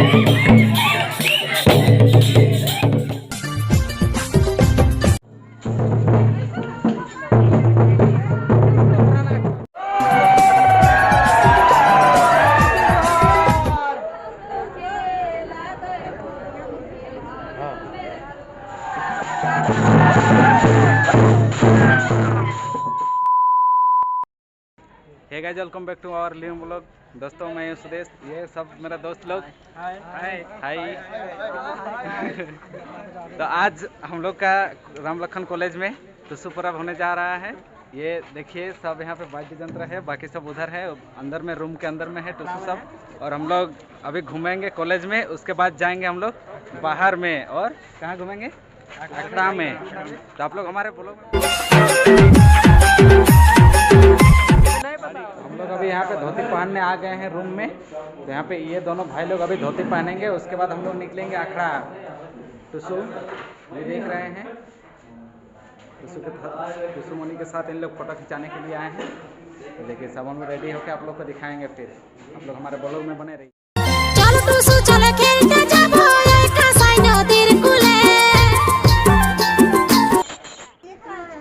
Hey guys, welcome back to our new blog. दोस्तों, मैं हूं सुदेश, ये सब मेरा दोस्त लोग। हाय हाय। तो आज हम लोग का राम लखन कॉलेज में टुसु पर्व होने जा रहा है। ये देखिए, सब यहाँ पे वाद्य यंत्र है, बाकी सब उधर है, अंदर में रूम के अंदर में है टुसु सब। और हम लोग अभी घूमेंगे कॉलेज में, उसके बाद जाएंगे हम लोग बाहर में। और कहाँ घूमेंगे? अखड़ा में। तो आप लोग हमारे ब्लॉग हम लोग अभी यहाँ पे धोती पहनने आ गए हैं रूम में। तो यहाँ पे ये दोनों भाई लोग अभी धोती पहनेंगे, उसके बाद हम लोग निकलेंगे अखड़ा टुसु। ये देख रहे हैं टुसु मणि के साथ इन लोग फोटो खिंचाने के लिए आए हैं। तो देखिए, सब हम रेडी होकर आप लोग को दिखाएंगे, फिर आप लोग हमारे ब्लॉग में बने रहिए।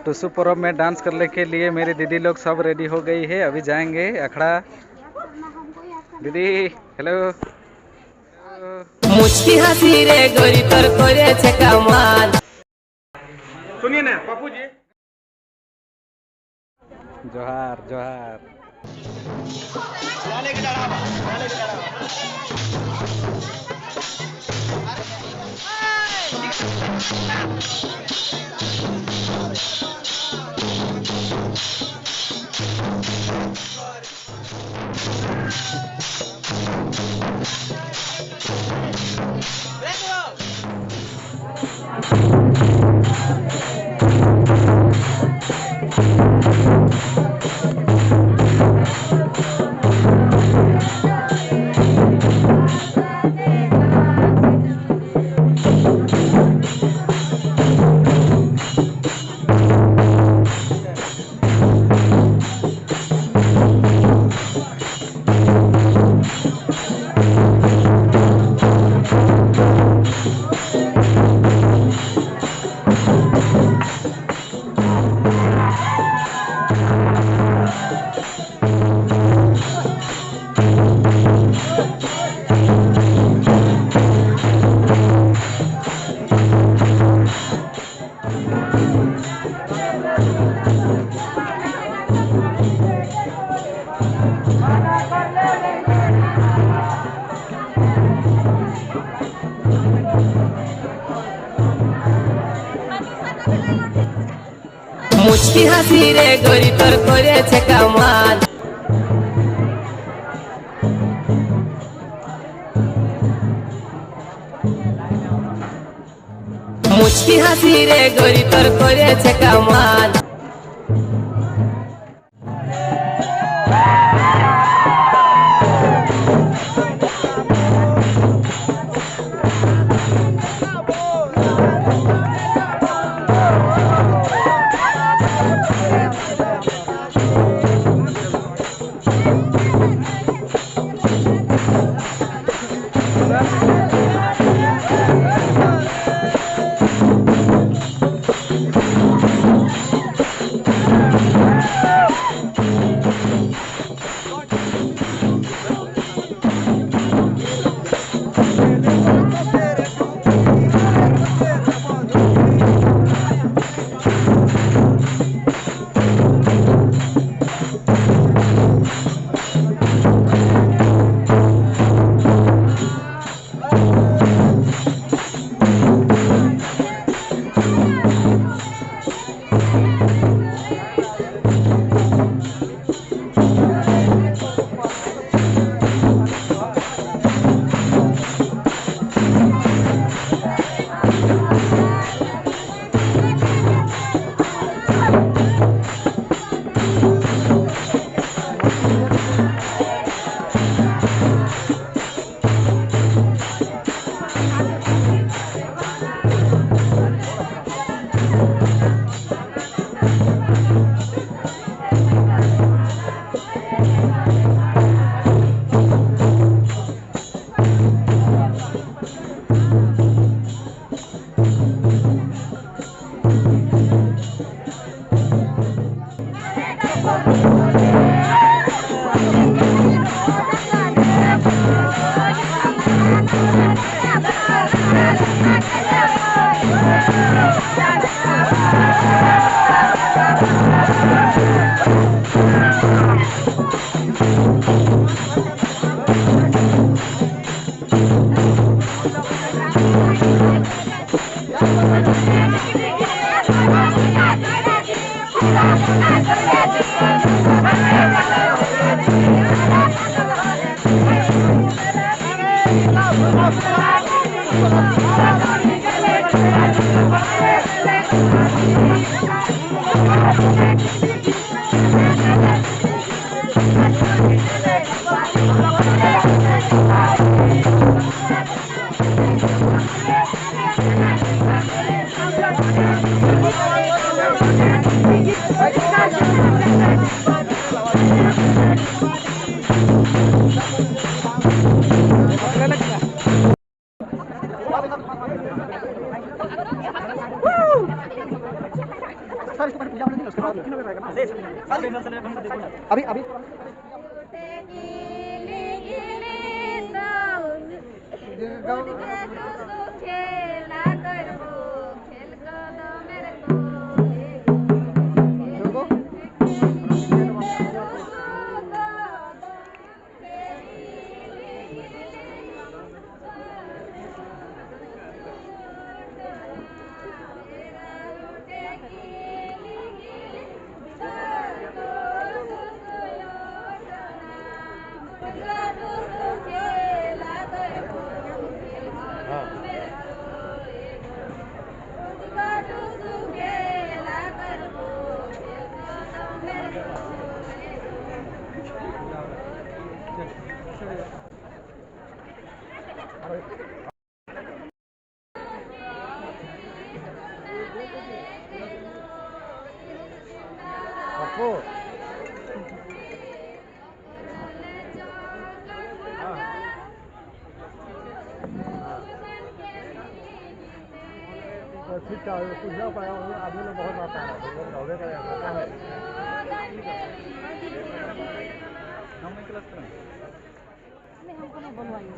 टुसु पर्व में डांस करने के लिए मेरी दीदी लोग सब रेडी हो गई है। अभी जाएंगे अखड़ा। दीदी हेलो। मुझकी हंसी रे गोरी तर करे छे कमाल। सुनिए ना पप्पू जी। जोहार जोहार। मुझकी हंसी रे गोरी तर करे छे कमाल। मुझकी हंसी रे गोरी तर करे छे कमाल। अभी अभी ठीक है, कुछ ना पाया हूँ, आदमी लोग बहुत आता है, दौड़े का ऐसा है। हमको ना बोलवाइए।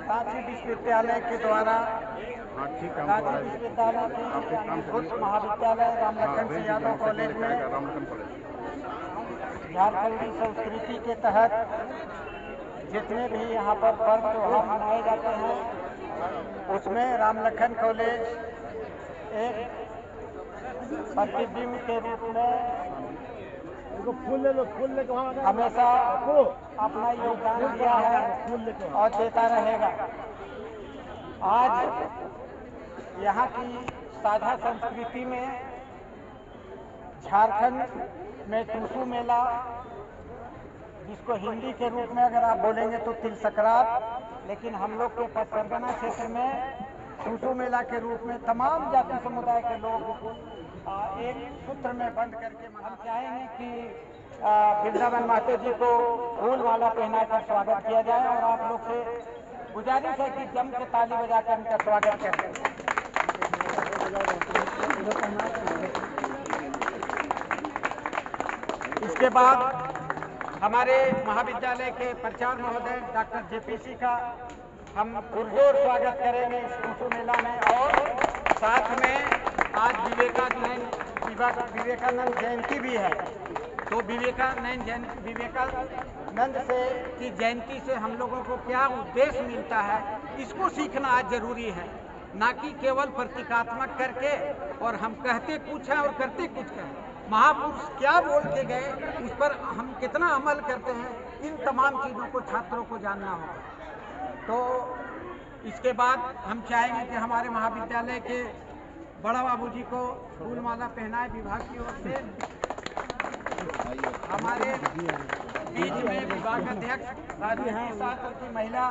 रांची विश्वविद्यालय के द्वारा रांची विश्वविद्यालय के उच्च महाविद्यालय रामलखन सिंह यादव कॉलेज में झारखंडी संस्कृति के तहत जितने भी यहाँ पर पर्व त्योहार मनाए जाते हैं उसमें रामलखन कॉलेज एक प्रतिबिंब के रूप में हमेशा अपना योगदान दिया है और देता रहेगा। आज यहाँ की साझा संस्कृति में झारखंड में टूसू मेला, जिसको हिंदी के रूप में अगर आप बोलेंगे तो तिल संक्रांत, लेकिन हम लोग के परगना क्षेत्र में टूसू मेला के रूप में तमाम जाति समुदाय के लोग एक सूत्र में बंद करके हम चाहेंगे कि वृंदावन महतो जी को फूल माला पहनाकर स्वागत किया जाए और आप लोग से गुजारिश है कि जम के ताली बजाकर उनका स्वागत करें। इसके बाद हमारे महाविद्यालय के प्राचार्य महोदय डॉक्टर जेपीसी का हम पुरजोर स्वागत करेंगे इस टूसू मेला में, और साथ में आज विवेकानंद जयंती भी है, तो विवेकानंद से की जयंती से हम लोगों को क्या उद्देश्य मिलता है, इसको सीखना आज जरूरी है, ना कि केवल प्रतीकात्मक करके और हम कहते कुछ हैं और करते कुछ हैं। महापुरुष क्या बोल के गए, उस पर हम कितना अमल करते हैं, इन तमाम चीज़ों को छात्रों को जानना होगा। तो इसके बाद हम चाहेंगे कि हमारे महाविद्यालय के बड़ा बाबूजी को फूल माला पहनाए विभाग की ओर से। हमारे बीच में विभाग अध्यक्ष राजनीति शास्त्र की महिला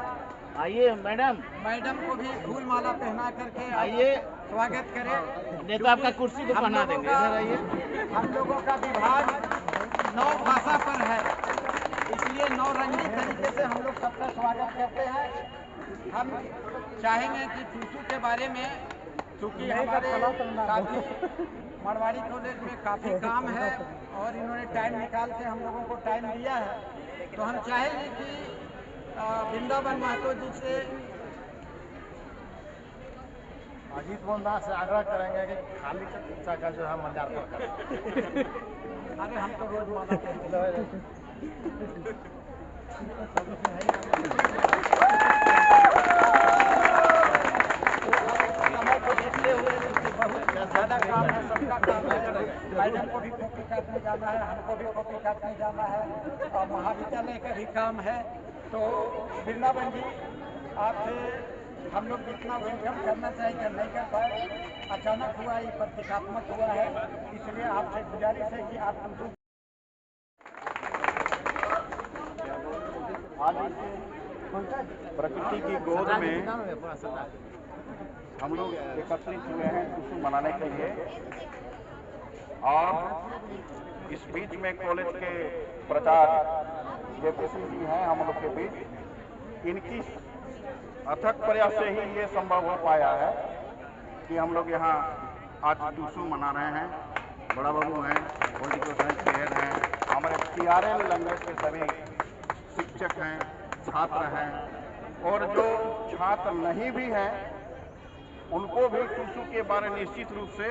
आइए मैडम को भी फूल माला पहना करके आइए, स्वागत करें। नेता आपका कुर्सी को पहना देंगे, इधर आइए। हम लोगों का विभाग 9 भाषा पर है, इसलिए 9 रंगीन तरीके से हम लोग सबका स्वागत करते हैं। हम चाहेंगे कि टूसू के बारे में, चूँकि हमारे साथी मरवाड़ी कॉलेज में काफ़ी काम है और इन्होंने टाइम निकाल के हम लोगों को टाइम दिया है, तो हम चाहेंगे कि वृंदावन महतो जी से अजीत मोहनदास से आग्रह करेंगे कि खाली कक्षा का जो है मल्यार्पण करें। अरे हम तो रोज माला कहते हैं। समय को देखते हुए बहुत ज़्यादा काम है, सबका काम है। मैडम को भी कॉपी काटने जाना है, हमको भी कॉपी काटने जाना है और महाविद्यालय का भी काम है। तो वृंदावन जी, आपसे हम लोग जितना वेलकम करना चाहिए नहीं कर पाए, अचानक हुआ, ये प्रतीकात्मक हुआ है, इसलिए आपसे गुजारिश है कि आप प्रकृति की गोद में हम लोग एकत्रित हुए हैं टूसू मनाने के लिए। और इस बीच में कॉलेज के प्राचार्य जेपीसी जी हैं हम लोग के बीच, इनकी अथक प्रयास से ही ये संभव हो पाया है कि हम लोग यहाँ आज टूसू मना रहे हैं। बड़ा बाबू हैं, पॉलिटिकल साइंस के हेड हैं, हमारे TRL लैंग्वेज के सभी शिक्षक हैं, छात्र हैं, और जो छात्र नहीं भी हैं उनको भी टूसू के बारे निश्चित रूप से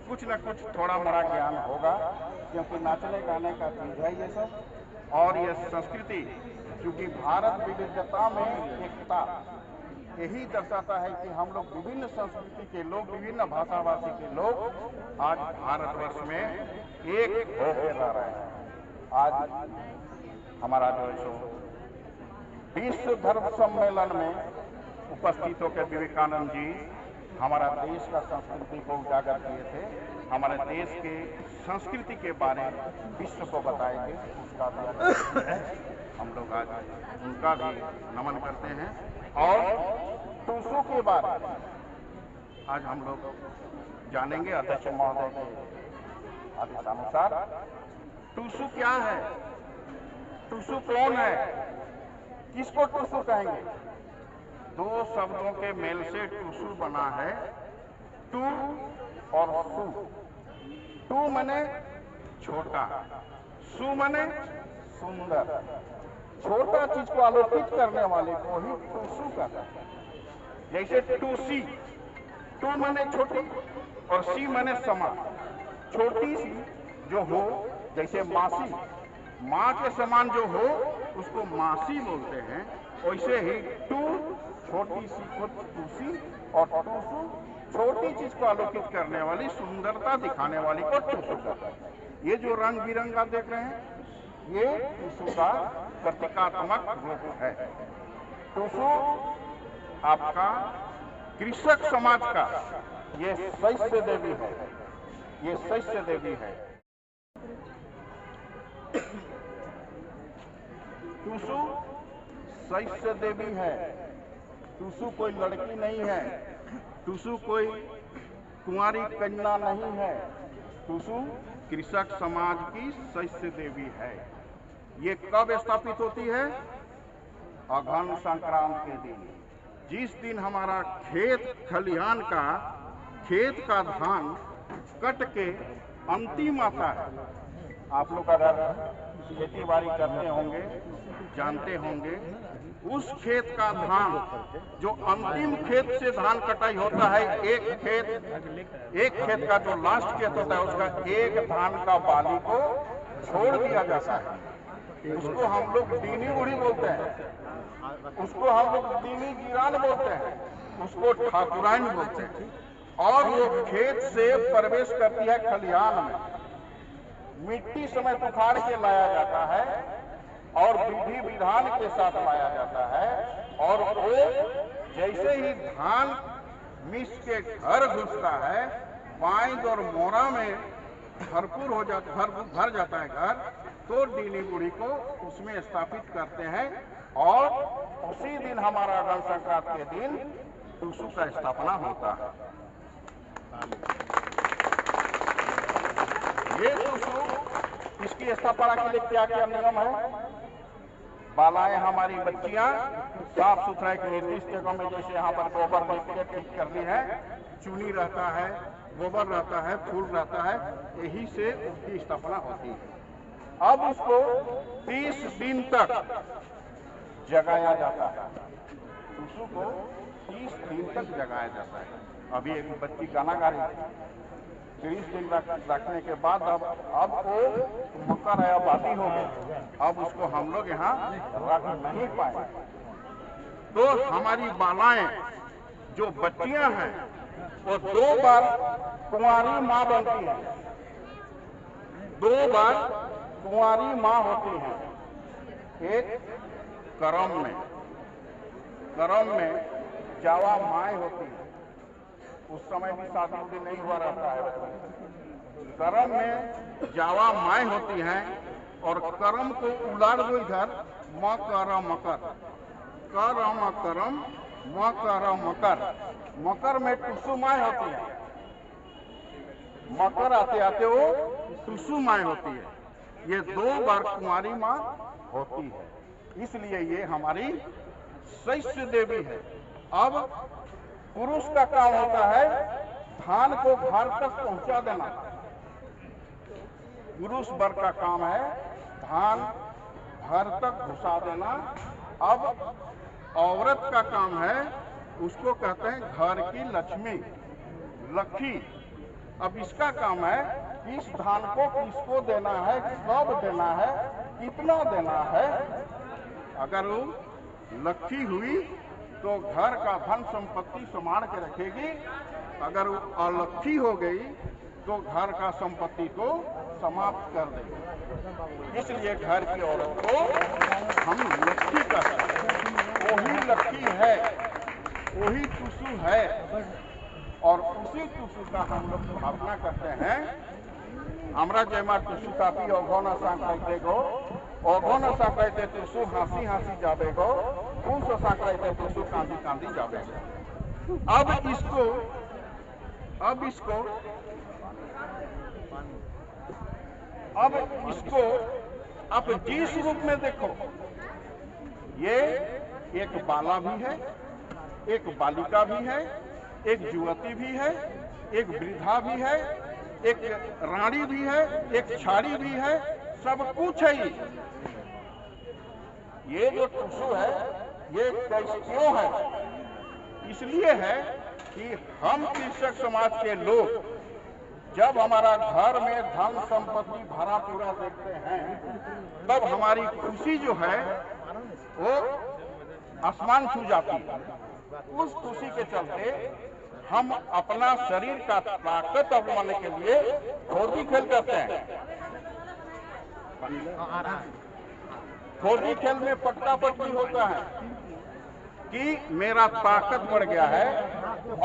कुछ न कुछ थोड़ा मोड़ा ज्ञान होगा, क्योंकि नाचने गाने का चीज है ये सब। और ये संस्कृति, क्योंकि भारत विविधता में एकता, यही दर्शाता है कि हम लोग विभिन्न संस्कृति के लोग, विभिन्न भाषाभाषी के लोग आज भारतवर्ष में एक होकर रह रहे हैं। आज हमारा जो है सो विश्व धर्म सम्मेलन में उपस्थित होकर विवेकानंद जी हमारा देश का संस्कृति को उजागर किए थे, हमारे देश के संस्कृति के बारे में विश्व को बताएंगे, उसका भी है। हम लोग आज उनका भी नमन करते हैं। और टूसू के बारे में आज हम लोग जानेंगे अध्यक्ष महोदय के आदेशानुसार। टूसू क्या है, टूसू कौन है, किसको टूसू कहेंगे? 2 शब्दों के मेल से टूसू बना है, टू और सू। टू माने छोटा, सू माने सुंदर। छोटा चीज को आलोकित करने वाले को ही टूसू कहते हैं। जैसे टूसी, टू माने छोटी और सी माने समान। छोटी सी जो हो, जैसे मासी, माँ के समान जो हो उसको मासी बोलते हैं। वैसे ही टू छोटी सी को टूसी और टूसू छोटी चीज को आलोकित करने वाली, सुंदरता दिखाने वाली को टूसू कहते हैं। ये जो रंग बिरंगा देख रहे हैं ये टूसू का प्रतीकात्मक रूप है। टूसू आपका कृषक समाज का ये शैष्य देवी है, ये शैष्य देवी है। टूसू शैष्य देवी है। टूसू कोई लड़की नहीं है, टूसू कोई कुंवारी कन्या नहीं है, टूसू कृषक समाज की शैष्य देवी है। ये कब स्थापित होती है? अघन संक्रांत के दिन, जिस दिन हमारा खेत खलिहान का, खेत का धान कट के अंतिम आता है। आप लोग अगर खेती बाड़ी करते होंगे, जानते होंगे, उस खेत का धान जो अंतिम खेत से धान कटाई होता है, एक खेत का जो लास्ट खेत होता है उसका एक धान का बाली को छोड़ दिया जाता है। उसको हम लोग दीनी बुढ़ी बोलते हैं, उसको हम लोग दीनी गिरान बोलते हैं, उसको ठाकुराइन बोलते हैं। और वो खेत से प्रवेश करती है खलिहान में, मिट्टी समेत उखाड़ के लाया जाता है और विधि विधान के साथ लाया जाता है। और वो जैसे ही धान मिस के घर घुसता है, पाइज और मोरा में भरपूर हो जाता, भर जाता है घर, तो डीनी बुढ़ी को उसमें स्थापित करते हैं। और उसी दिन हमारा रण संक्रांति के दिन टुसु का स्थापना होता है। ये टुसु, इसकी स्थापना के लिए क्या क्या नियम है? बालाएं हमारी बच्चियां साफ सुथरा एक निर्दिष्ट जगह में, जैसे यहाँ पर गोबर लेके ठीक कर ली है, चुनी रहता है, गोबर रहता है, फूल रहता है, यही से उसकी स्थापना होती है। अब उसको 30 दिन तक जगाया जाता है, टुसु को 30 दिन तक जगाया जाता है। अभी एक बच्ची गाना गा रही है, 30 दिन रखने के बाद अब वो मकर या बाती हो गई, अब उसको हम लोग यहाँ रख नहीं पाए। तो हमारी बालाएं जो बच्चियां हैं वो 2 बार कुंवारी माँ बनती हैं, 2 बार कुंवारी माँ होती हैं। एक करम में जावा माए होती है, उस समय भी शादी नहीं हुआ रहता है। करम में जावा माए होती हैं और करम को उलाड़ दो इधर, मकर मकर, करम करम मकर मकर। मकर में टुसु माए होती है, मकर आते आते वो टुसु माए होती है। ये 2 बार कुंवारी माँ होती है, इसलिए ये हमारी शैष्य देवी है। अब पुरुष का काम होता है धान को घर तक पहुंचा देना, पुरुष वर्ग का काम है धान घर तक घुसा देना। अब औरत का काम है, उसको कहते हैं घर की लक्ष्मी, लक्ष्मी। अब इसका काम है इस धान को किसको देना है, कब देना है, कितना देना है। अगर वो लक्ष्मी हुई तो घर का धन संपत्ति संभाल के रखेगी, अगर वो अलक्ष्मी हो गई तो घर का संपत्ति को समाप्त कर देगी। इसलिए घर की औरत को हम लक्ष्मी कहते हैं। वही लक्ष्मी है, वही टुसु है, और उसी टुसु का हम लोग स्थापना करते हैं। हमरा जयमा टुसु काफी अघन सांकते गो, अघन सांकते टुसु हासी हासी जाबे गो, फूस सांकते टुसु कांदी कांदी जाबे गो। अब इसको आप जिस रूप में देखो, ये एक बाला भी है, एक बालिका भी है, एक युवती भी है, एक वृद्धा भी है, एक रानी भी है, एक छाड़ी भी है, सब कुछ है। ये जो टुसु है ये कैसे क्यों है? इसलिए है कि हम कृषक समाज के लोग जब हमारा घर में धन संपत्ति भरा पूरा देखते हैं, तब हमारी खुशी जो है वो आसमान छू जाती है। उस खुशी के चलते हम अपना शरीर का ताकत बढ़ाने के लिए होली खेल करते हैं। होली खेल में पट्टा पट्टी होता है कि मेरा ताकत बढ़ गया है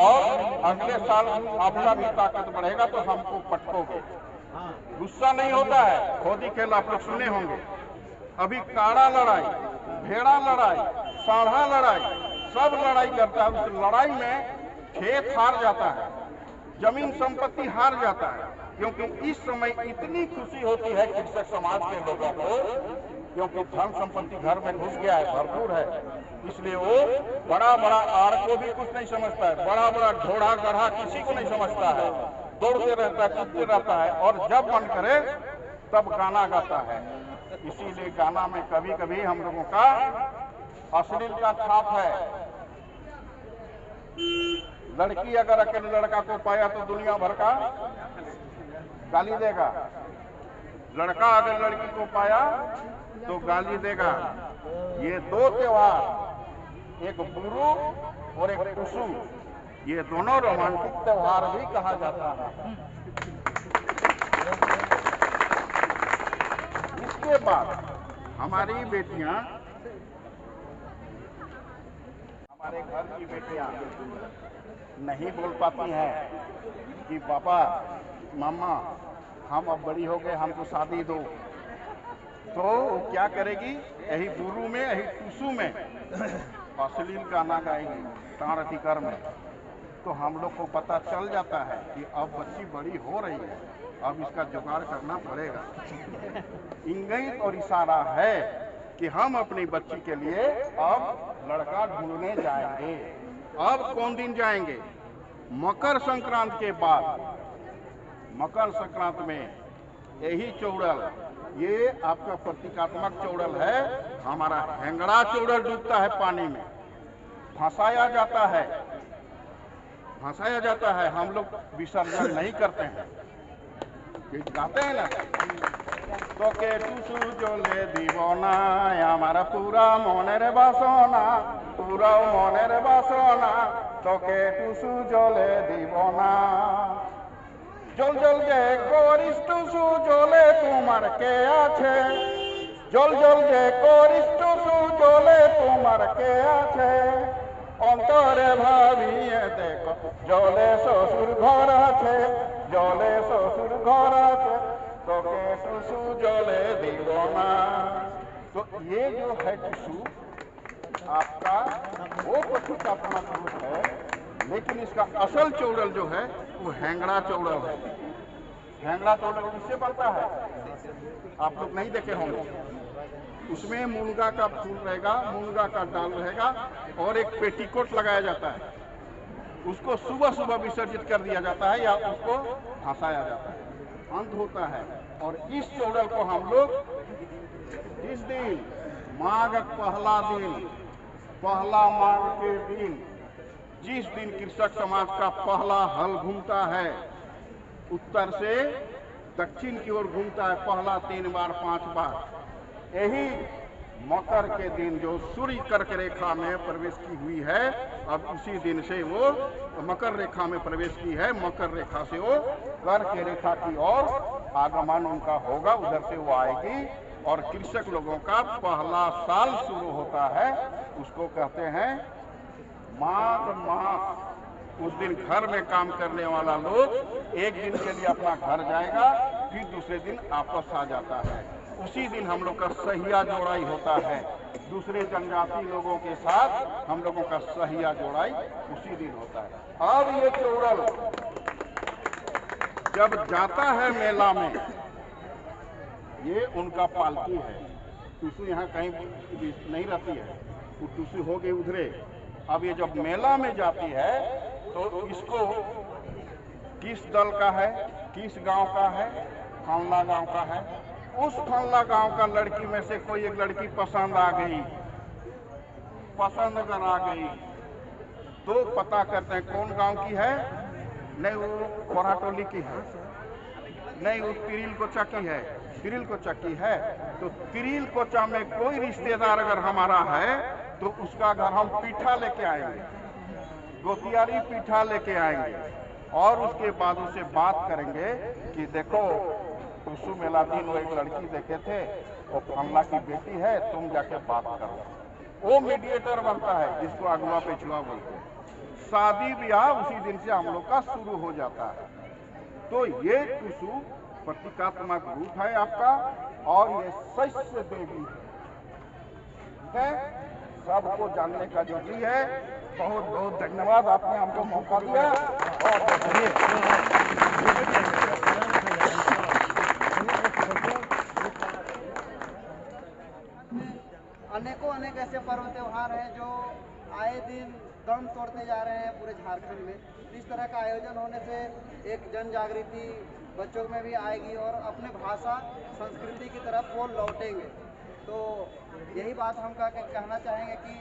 और अगले साल आपका भी ताकत बढ़ेगा तो हमको पटकोगे। गुस्सा नहीं होता है। होली खेल आप लोग सुने होंगे। अभी काड़ा लड़ाई, भेड़ा लड़ाई, साढ़ा लड़ाई, सब लड़ाई करता है। उस लड़ाई में खेत हार जाता है, जमीन संपत्ति हार जाता है, क्योंकि इस समय इतनी खुशी होती है कृषक समाज के लोगों को, क्योंकि धन संपत्ति घर में घुस गया है, भरपूर है। इसलिए वो बड़ा बड़ा आड़ को भी कुछ नहीं समझता है, बड़ा बड़ा घोड़ा गधा किसी को नहीं समझता है, दौड़ते रहता है, कूदते रहता है, और जब मन करे तब गाना गाता है। इसीलिए गाना में कभी कभी हम लोगों का अश्लील का छाप है। लड़की अगर अकेले लड़का को पाया तो दुनिया भर का गाली देगा, लड़का अगर लड़की को पाया तो गाली देगा। ये दो त्योहार, एक बुरू और एक टुसू, ये दोनों रोमांटिक त्योहार भी कहा जाता है। इसके बाद हमारी बेटियां, हमारे घर की बेटियां नहीं बोल पाती हैं कि पापा मामा हम अब बड़ी हो गए, हमको शादी दो। तो वो क्या करेगी, यही बुरू में, यही टुसू में अश्लील गाना गाएगी तार अधिकार में। तो हम लोग को पता चल जाता है कि अब बच्ची बड़ी हो रही है, अब इसका जुगाड़ करना पड़ेगा। इंगित और इशारा है कि हम अपनी बच्ची के लिए अब लड़का ढूंढने जाएंगे। अब कौन दिन जाएंगे? मकर संक्रांति के बाद। मकर संक्रांति में यही चौड़ल, ये आपका प्रतीकात्मक चौड़ल है। हमारा हेंगड़ा चौड़ल डूबता है पानी में, फंसाया जाता है, फंसाया जाता है। हम लोग विसर्जन नहीं करते हैं, गाते हैं ना, तो के टुसू जोले दीवाना हमारा पूरा मोनेर बासना, पूरा मोनेर बासना, तो के टुसू जोले दीवाना। জল জল যে করিস টুসু জলে তোমার কে আছে, জল জল যে করিস টুসু জলে তোমার কে আছে, অন্তরে ভাবিয়ে দেখো জলে শ্বশুর ঘর আছে, জলে শ্বশুর ঘর আছে, তোকে টুসু জলে দিব না। तो ये जो है टुसू आपका वो प्रतीकात्मक रूप है, लेकिन इसका असल चौड़ल जो है वो हैंगड़ा चौड़ल है। हैंगड़ा चौड़ल किससे बनता है आप लोग नहीं देखे होंगे। उसमें मुनगा का फूल रहेगा, मुनगा का डाल रहेगा और एक पेटीकोट लगाया जाता है। उसको सुबह सुबह विसर्जित कर दिया जाता है या उसको फंसाया जाता है, अंत होता है। और इस चौड़ल को हम लोग जिस दिन माघ पहला दिन, पहला माघ के दिन, जिस दिन कृषक समाज का पहला हल घूमता है, उत्तर से दक्षिण की ओर घूमता है, पहला 3 बार 5 बार, यही मकर के दिन जो सूर्य कर्क रेखा में प्रवेश की हुई है, अब उसी दिन से वो मकर रेखा में प्रवेश की है। मकर रेखा से वो कर्क रेखा की ओर आगमन उनका होगा, उधर से वो आएगी और कृषक लोगों का पहला साल शुरू होता है। उसको कहते हैं माघ मास। उस दिन घर में काम करने वाला लोग एक दिन के लिए अपना घर जाएगा, फिर दूसरे दिन वापस आ जाता है। उसी दिन हम लोग का सहिया जोड़ाई होता है, दूसरे जनजाति लोगों के साथ हम लोगों का सहिया जोड़ाई उसी दिन होता है। अब ये चौड़ल जब जाता है मेला में, ये उनका पालकी है। टुसू यहाँ कहीं नहीं रहती है, वो टुसू हो गई उधरे। अब ये जब मेला में जाती है तो इसको किस दल का है, किस गांव का है, फलना गांव का है। उस फलना गांव का लड़की में से कोई एक लड़की पसंद आ गई, पसंद अगर आ गई तो पता करते हैं कौन गांव की है। नहीं वो कोराटोली की है, नहीं वो तिरिल कोचा की है, तिरिल कोचा की है। तो तिरिल कोचा में कोई रिश्तेदार अगर हमारा है तो उसका घर हम पीठा लेके आएंगे, गोतियारी पीठा लेके आएंगे और उसके बाद उससे बात करेंगे कि देखो टुसू मेला दिन वो एक लड़की देखे थे, वो फलना की बेटी है, तुम जाके बात करो। वो मीडिएटर बनता है, जिसको अगवा पेछुआ बोलते हैं। शादी ब्याह उसी दिन से हम लोग का शुरू हो जाता है। तो ये टुसू प्रतीकात्मक रूप है आपका, और ये शस्य देवी है। सबको जानने का जरूरी है। बहुत बहुत धन्यवाद, आपने हमको मौका दिया। अनेकों अनेक ऐसे पर्व त्योहार हैं जो आए दिन दम तोड़ते जा रहे हैं पूरे झारखंड में। इस तरह का आयोजन होने से एक जन जागृति बच्चों में भी आएगी और अपने भाषा संस्कृति की तरफ वो लौटेंगे। तो यही बात हम कहना चाहेंगे कि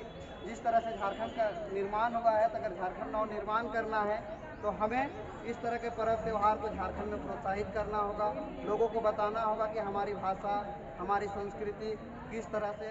जिस तरह से झारखंड का निर्माण हुआ है, तो अगर झारखंड नव निर्माण करना है तो हमें इस तरह के पर्व त्यौहार को झारखंड में प्रोत्साहित करना होगा, लोगों को बताना होगा कि हमारी भाषा, हमारी संस्कृति किस तरह से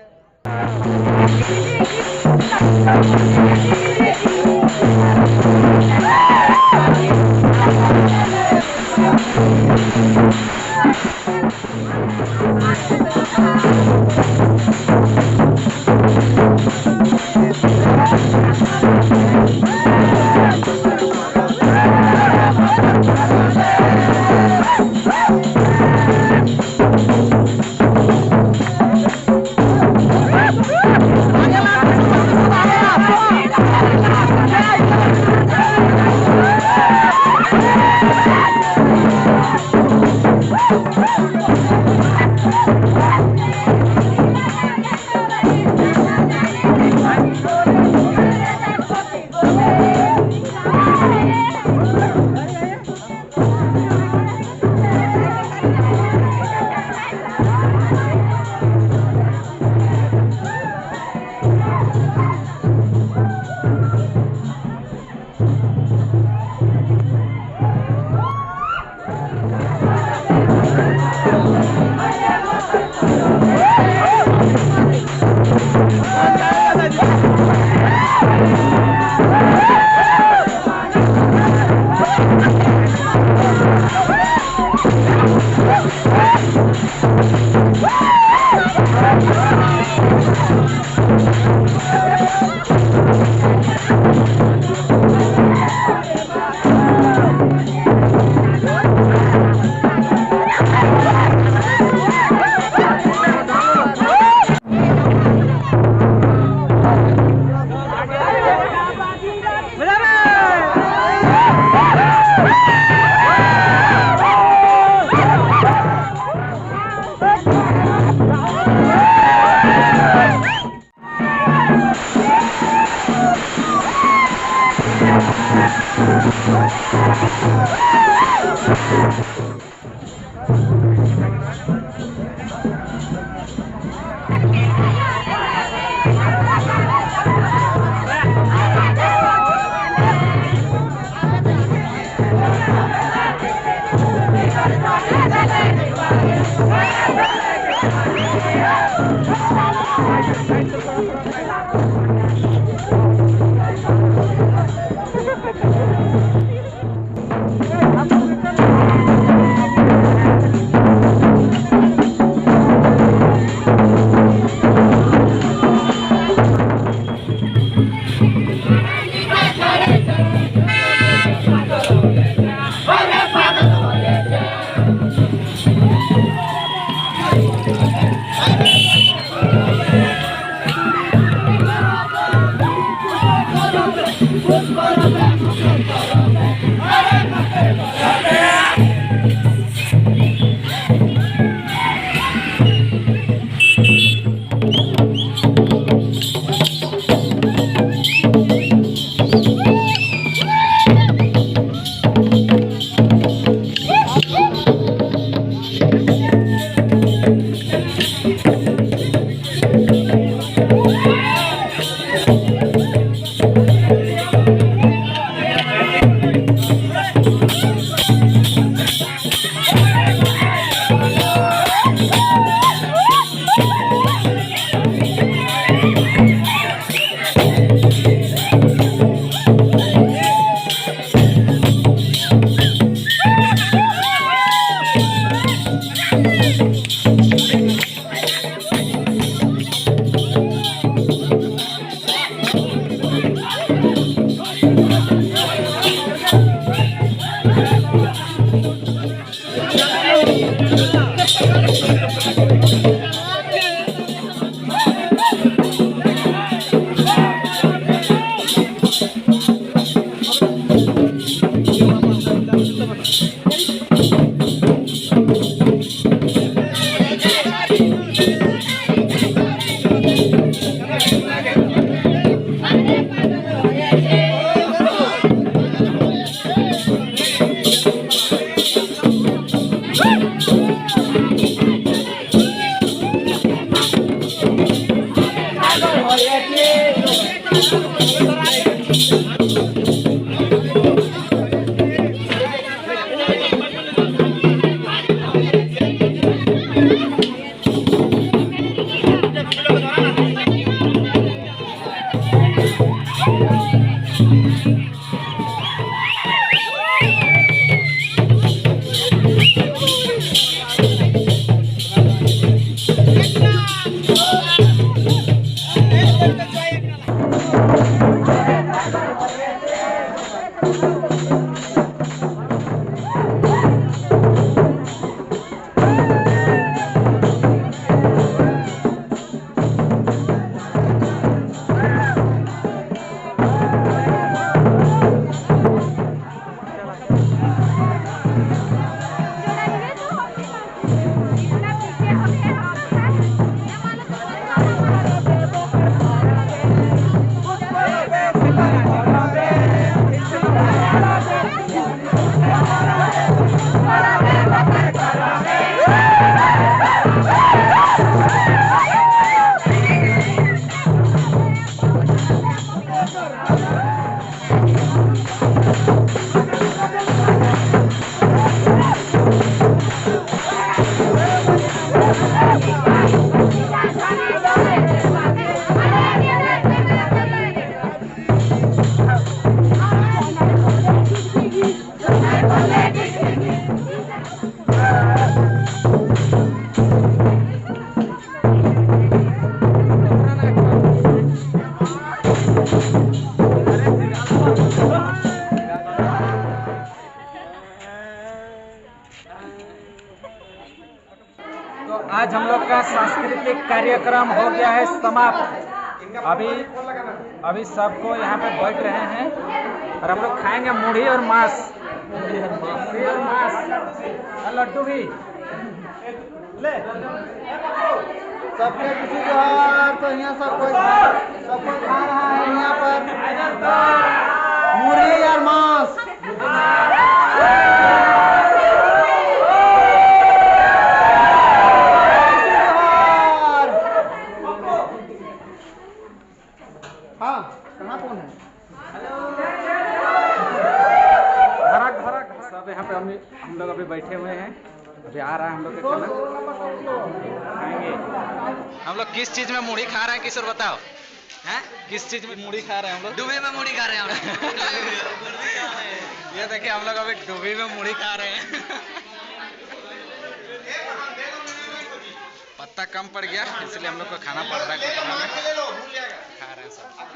तो आज हम लोग का सांस्कृतिक कार्यक्रम हो गया है समाप्त। अभी सबको यहाँ पे बैठ रहे हैं और हम लोग खाएंगे मुढ़ी और मांस और लड्डू भी। सबके खुशी जोहार। तो यहाँ सब कोई खा रहा है यहाँ पर मुर्गी और मांस। हाँ, कहाँ कौन है? सब यहाँ पे हम लोग अभी बैठे हुए हैं। अभी आ रहा है हम लोग का खाना खाएंगे। हम लोग किस चीज में मुढ़ी खा रहे हैं किशोर बताओ? हैं? किस चीज में मुढ़ी खा रहे हैं हम लोग? डूबी में मुढ़ी खा रहे हैं हम लोग। ये देखिए हम लोग अभी डूबी में मुढ़ी खा रहे हैं। पत्ता कम पड़ गया इसलिए हम लोग को खाना पड़ रहा है। खा रहे हैं सब।